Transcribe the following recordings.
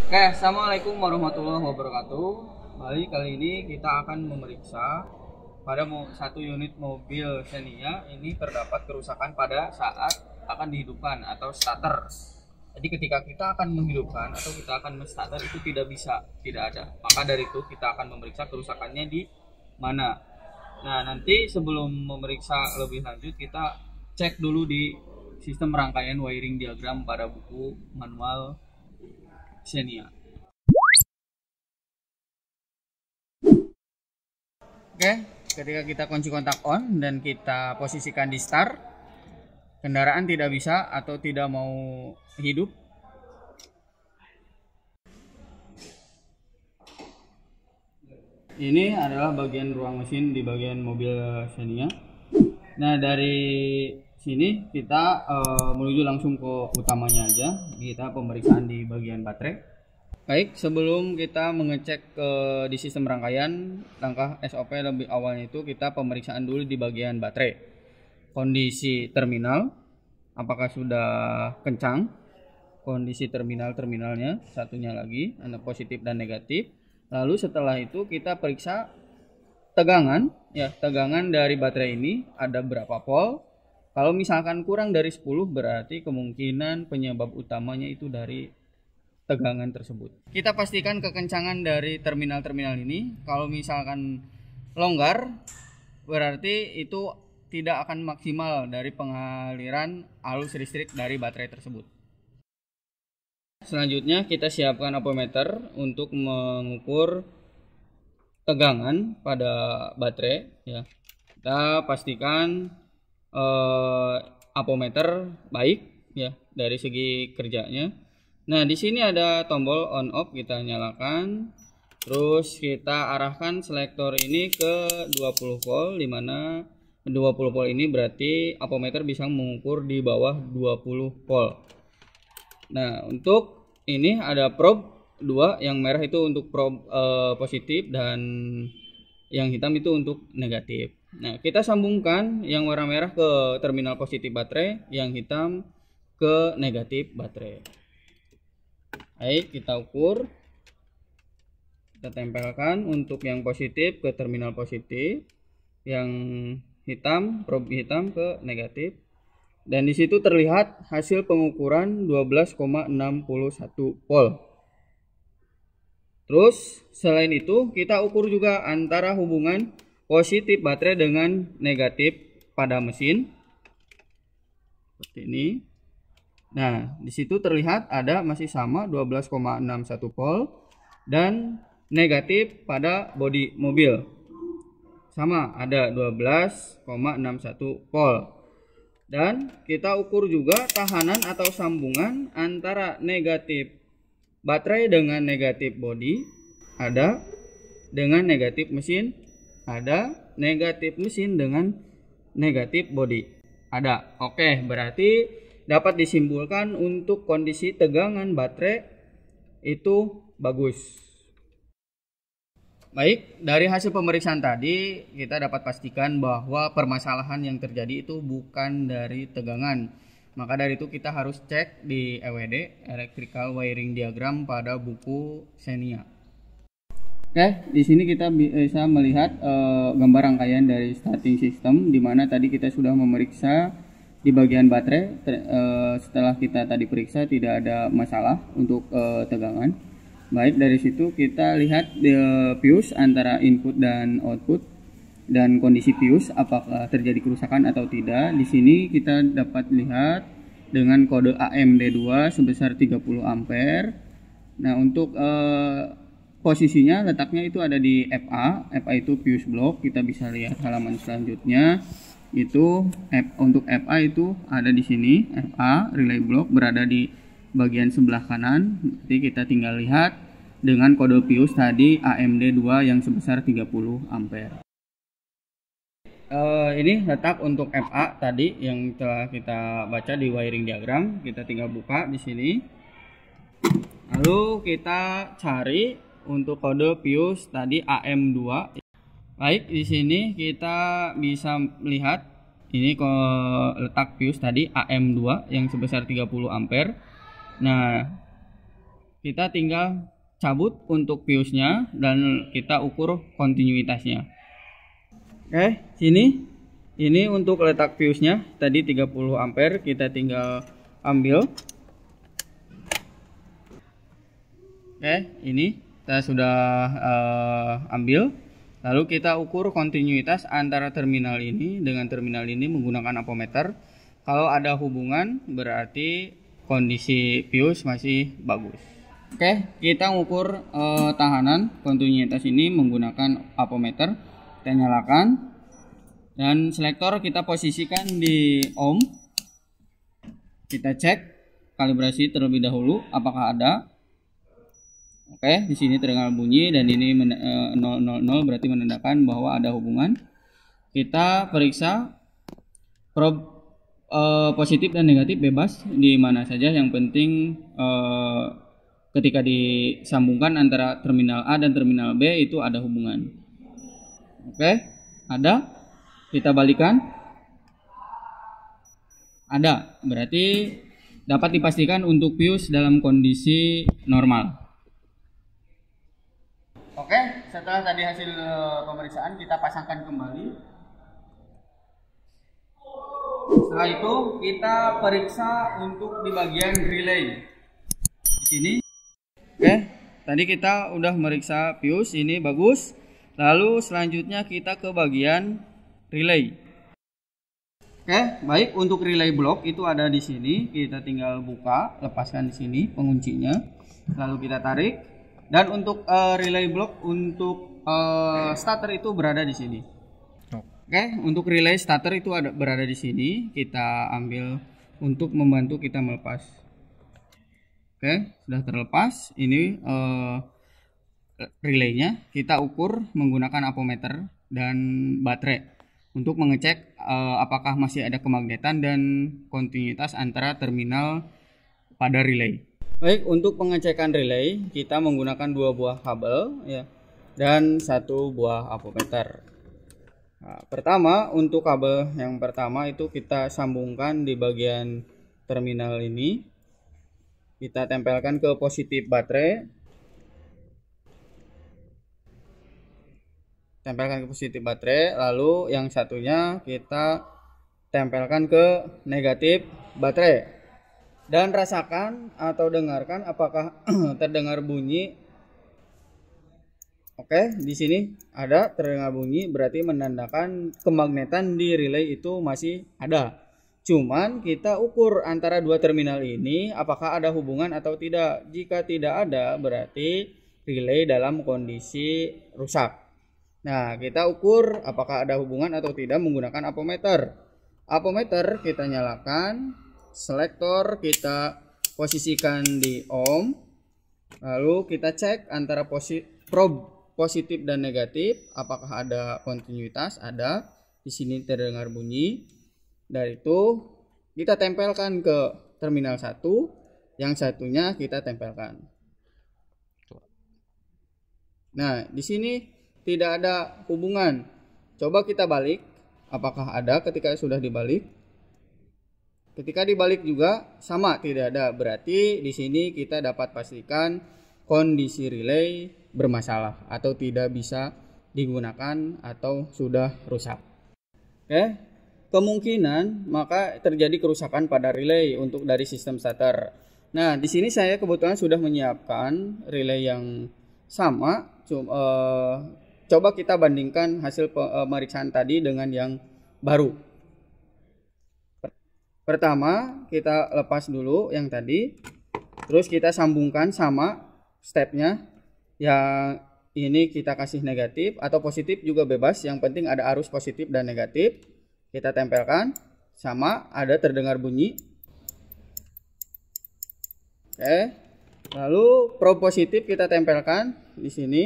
Oke, assalamualaikum warahmatullahi wabarakatuh. Kali ini kita akan memeriksa pada satu unit mobil Xenia ini terdapat kerusakan pada saat akan dihidupkan atau starter. Jadi ketika kita akan menghidupkan atau kita akan men-starter itu tidak ada. Maka dari itu kita akan memeriksa kerusakannya di mana. Nah, nanti sebelum memeriksa lebih lanjut kita cek dulu di sistem rangkaian wiring diagram pada buku manual Xenia. Oke, ketika kita kunci kontak on dan kita posisikan di start, kendaraan tidak bisa atau tidak mau hidup. Ini adalah bagian ruang mesin di bagian mobil Xenia. Nah, dari sini kita menuju langsung ke utamanya aja. Kita pemeriksaan di bagian baterai. Baik, sebelum kita mengecek di sistem rangkaian, langkah SOP lebih awalnya itu kita pemeriksaan dulu di bagian baterai. Kondisi terminal, apakah sudah kencang? Kondisi terminalnya, satunya lagi, ada positif dan negatif. Lalu setelah itu kita periksa tegangan, ya tegangan dari baterai ini ada berapa volt. Kalau misalkan kurang dari 10 berarti kemungkinan penyebab utamanya itu dari tegangan tersebut. Kita pastikan kekencangan dari terminal-terminal ini. Kalau misalkan longgar berarti itu tidak akan maksimal dari pengaliran arus listrik dari baterai tersebut. Selanjutnya kita siapkan ampermeter untuk mengukur tegangan pada baterai ya. Kita pastikan ampermeter baik ya dari segi kerjanya. Nah, di sini ada tombol on off, kita nyalakan. Terus kita arahkan selektor ini ke 20 volt, di mana 20 volt ini berarti ampermeter bisa mengukur di bawah 20 volt. Nah, untuk ini ada probe 2, yang merah itu untuk probe positif dan yang hitam itu untuk negatif. Nah, kita sambungkan yang warna merah ke terminal positif baterai, yang hitam ke negatif baterai. Baik, kita ukur. Kita tempelkan untuk yang positif ke terminal positif, yang hitam, probe hitam ke negatif. Dan di situ terlihat hasil pengukuran 12,61 volt. Terus selain itu kita ukur juga antara hubungan positif baterai dengan negatif pada mesin. Seperti ini. Nah, di situ terlihat ada masih sama 12,61 volt dan negatif pada bodi mobil. Sama ada 12,61 volt. Dan kita ukur juga tahanan atau sambungan antara negatif baterai dengan negatif bodi ada, dengan negatif mesin ada, negatif mesin dengan negatif bodi ada. Oke, berarti dapat disimpulkan untuk kondisi tegangan baterai itu bagus. Baik, dari hasil pemeriksaan tadi kita dapat pastikan bahwa permasalahan yang terjadi itu bukan dari tegangan. Maka dari itu kita harus cek di EWD, Electrical Wiring Diagram, pada buku Xenia. Oke, di sini kita bisa melihat gambar rangkaian dari starting system, di mana tadi kita sudah memeriksa di bagian baterai. Setelah kita tadi periksa tidak ada masalah untuk tegangan. Baik, dari situ kita lihat fuse antara input dan output dan kondisi fuse apakah terjadi kerusakan atau tidak. Di sini kita dapat lihat dengan kode AMD2 sebesar 30 ampere. Nah, untuk posisinya letaknya itu ada di FA. FA itu fuse block. Kita bisa lihat halaman selanjutnya. Itu untuk FA itu ada di sini. FA relay block berada di bagian sebelah kanan. Jadi kita tinggal lihat dengan kode fuse tadi AMD2 yang sebesar 30 ampere. Ini letak untuk FA tadi yang telah kita baca di wiring diagram. Kita tinggal buka di sini. Lalu kita cari untuk kode fuse tadi AM2. Baik, di sini kita bisa melihat ini letak fuse tadi AM2 yang sebesar 30 ampere. Nah, kita tinggal cabut untuk fuse-nya dan kita ukur kontinuitasnya. Oke, sini ini untuk letak fuse-nya tadi 30 ampere, kita tinggal ambil. Oke, ini kita sudah ambil. Lalu kita ukur kontinuitas antara terminal ini dengan terminal ini menggunakan ampermeter. Kalau ada hubungan berarti kondisi fuse masih bagus. Oke, kita ukur tahanan kontinuitas ini menggunakan ampermeter. Kita nyalakan dan selektor kita posisikan di ohm. Kita cek kalibrasi terlebih dahulu apakah ada. Oke, di sini terdengar bunyi dan ini 000 berarti menandakan bahwa ada hubungan. Kita periksa probe positif dan negatif bebas di mana saja, yang penting ketika disambungkan antara terminal A dan terminal B itu ada hubungan. Oke, ada. Kita balikan. Ada, berarti dapat dipastikan untuk fuse dalam kondisi normal. Oke, setelah tadi hasil pemeriksaan kita pasangkan kembali. Setelah itu kita periksa untuk di bagian relay. Di sini. Oke, tadi kita udah meriksa fuse, ini bagus. Lalu selanjutnya kita ke bagian relay. Oke, baik, untuk relay block itu ada di sini. Kita tinggal buka, lepaskan di sini penguncinya. Lalu kita tarik. Dan untuk relay block untuk starter itu berada di sini. Oke, untuk relay starter itu berada di sini. Kita ambil untuk membantu kita melepas. Oke, sudah terlepas. Ini relaynya kita ukur menggunakan ampermeter dan baterai untuk mengecek apakah masih ada kemagnetan dan kontinuitas antara terminal pada relay. Baik, untuk pengecekan relay kita menggunakan 2 buah kabel ya dan 1 buah ampermeter. Nah, pertama, untuk kabel yang pertama itu kita sambungkan di bagian terminal ini. Kita tempelkan ke positif baterai. Tempelkan ke positif baterai, lalu yang satunya kita tempelkan ke negatif baterai. Dan rasakan atau dengarkan apakah terdengar bunyi. Oke, di sini ada terdengar bunyi, berarti menandakan kemagnetan di relay itu masih ada. Cuman kita ukur antara 2 terminal ini apakah ada hubungan atau tidak. Jika tidak ada berarti relay dalam kondisi rusak. Nah, kita ukur apakah ada hubungan atau tidak menggunakan ampermeter. Ampermeter kita nyalakan, selektor kita posisikan di ohm. Lalu kita cek antara probe positif dan negatif apakah ada kontinuitas. Ada. Di sini terdengar bunyi. Dari itu kita tempelkan ke terminal 1, yang satunya kita tempelkan. Nah, di sini tidak ada hubungan. Coba kita balik, apakah ada ketika sudah dibalik? Ketika dibalik juga sama, tidak ada. Berarti di sini kita dapat pastikan kondisi relay bermasalah atau tidak bisa digunakan atau sudah rusak. Oke. Kemungkinan maka terjadi kerusakan pada relay untuk dari sistem starter. Nah, di sini saya kebetulan sudah menyiapkan relay yang sama. Coba kita bandingkan hasil pemeriksaan tadi dengan yang baru. Pertama, kita lepas dulu yang tadi. Terus kita sambungkan sama stepnya. Yang ini kita kasih negatif atau positif juga bebas. Yang penting ada arus positif dan negatif. Kita tempelkan sama, ada terdengar bunyi. Oke. Lalu probe positif kita tempelkan di sini.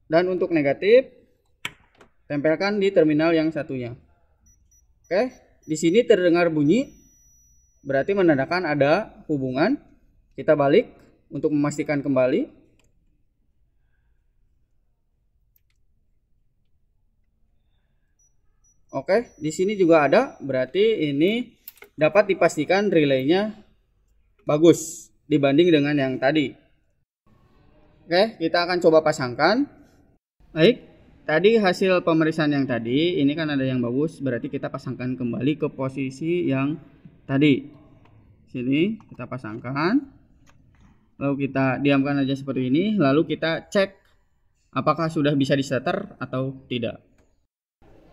Dan untuk negatif tempelkan di terminal yang satunya. Oke, di sini terdengar bunyi. Berarti menandakan ada hubungan. Kita balik untuk memastikan kembali. Oke, di sini juga ada, berarti ini dapat dipastikan relaynya bagus. dibanding dengan yang tadi. Oke, kita akan coba pasangkan. Baik, tadi hasil pemeriksaan yang tadi, ini kan ada yang bagus, berarti kita pasangkan kembali ke posisi yang tadi. Sini kita pasangkan. Lalu kita diamkan aja seperti ini, lalu kita cek apakah sudah bisa di starter atau tidak.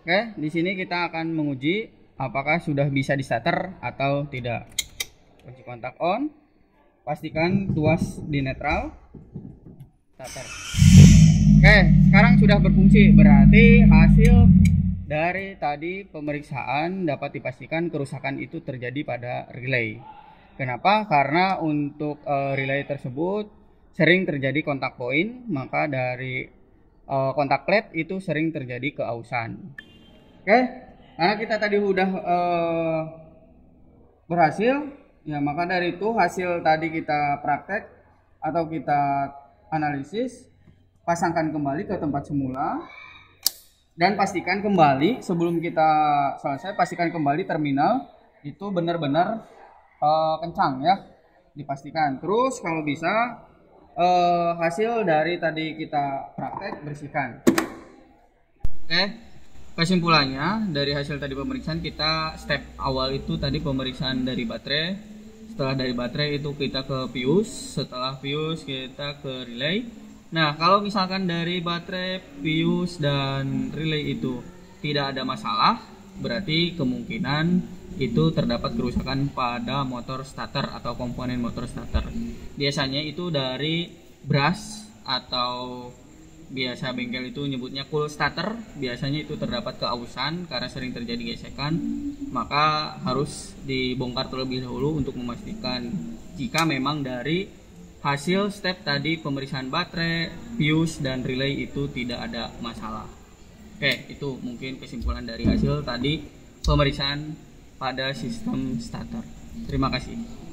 Oke, di sini kita akan menguji apakah sudah bisa di starter atau tidak. Kunci kontak on, pastikan tuas di netral, starter. Oke, sekarang sudah berfungsi, berarti hasil dari tadi pemeriksaan dapat dipastikan kerusakan itu terjadi pada relay. Kenapa? Karena untuk relay tersebut sering terjadi kontak point, maka dari kontak plate itu sering terjadi keausan. Oke, karena kita tadi udah berhasil, ya maka dari itu hasil tadi kita praktek atau kita analisis, pasangkan kembali ke tempat semula dan pastikan kembali sebelum kita selesai, pastikan kembali terminal itu benar-benar kencang ya, dipastikan. Terus kalau bisa hasil dari tadi kita praktek bersihkan. Oke, kesimpulannya dari hasil tadi pemeriksaan, kita step awal itu tadi pemeriksaan dari baterai. Setelah dari baterai itu kita ke fuse, setelah fuse kita ke relay. Nah, kalau misalkan dari baterai, fuse dan relay itu tidak ada masalah, berarti kemungkinan itu terdapat kerusakan pada motor starter atau komponen motor starter. Biasanya itu dari brush atau biasa bengkel itu nyebutnya cool starter, biasanya itu terdapat keausan karena sering terjadi gesekan, maka harus dibongkar terlebih dahulu untuk memastikan jika memang dari hasil step tadi pemeriksaan baterai, fuse dan relay itu tidak ada masalah. Oke, itu mungkin kesimpulan dari hasil tadi pemeriksaan pada sistem starter. Terima kasih.